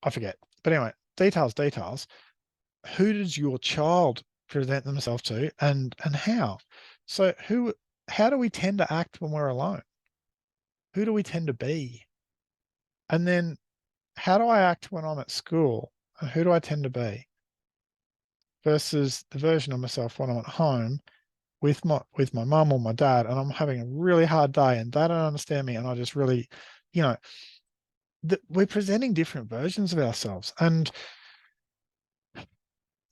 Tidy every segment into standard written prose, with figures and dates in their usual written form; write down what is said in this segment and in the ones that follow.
I forget. But anyway, details. Who does your child present themselves to, and how? So how do we tend to act when we're alone? Who do we tend to be? And then how do I act when I'm at school? And who do I tend to be? Versus the version of myself when I'm at home with my mum or my dad, and I'm having a really hard day, and they don't understand me, and I just really, you know, we're presenting different versions of ourselves, and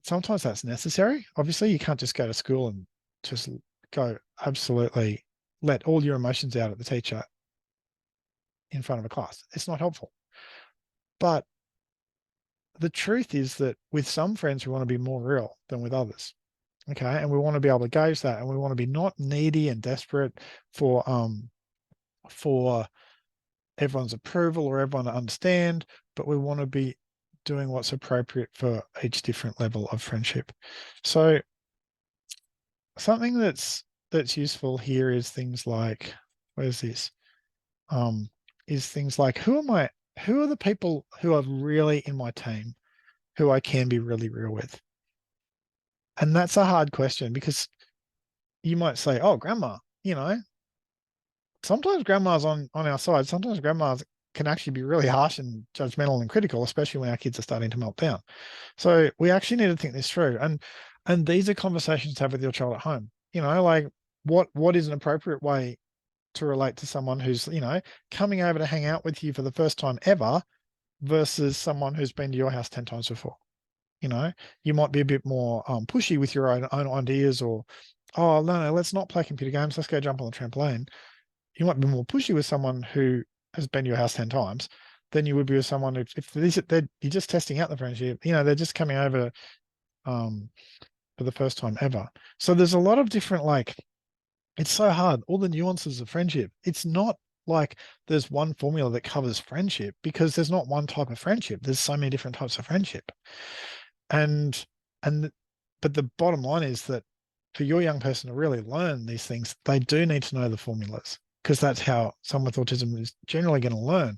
sometimes that's necessary. Obviously, you can't just go to school and just go absolutely let all your emotions out at the teacher in front of a class. It's not helpful. But the truth is that with some friends, we want to be more real than with others. Okay. And we want to be able to gauge that. And we want to be not needy and desperate for everyone's approval or everyone to understand, but we want to be doing what's appropriate for each different level of friendship. So something that's useful here is things like, where's this? Is things like who are the people who are really in my team who I can be really real with? And that's a hard question because you might say, oh, grandma, sometimes grandma's on our side. Sometimes grandmas can actually be really harsh and judgmental and critical, especially when our kids are starting to melt down. So we actually need to think this through. And these are conversations to have with your child at home. Like what is an appropriate way to relate to someone who's, coming over to hang out with you for the first time ever versus someone who's been to your house 10 times before. You might be a bit more pushy with your own ideas, or, oh, no, let's not play computer games. Let's go jump on the trampoline. You might be more pushy with someone who has been to your house 10 times than you would be with someone if you're just testing out the friendship, they're just coming over for the first time ever. So there's a lot of different, it's so hard, all the nuances of friendship. It's not like there's one formula that covers friendship, because there's not one type of friendship. There's so many different types of friendship. And but the bottom line is that for your young person to really learn these things, they do need to know the formulas, because that's how someone with autism is generally going to learn.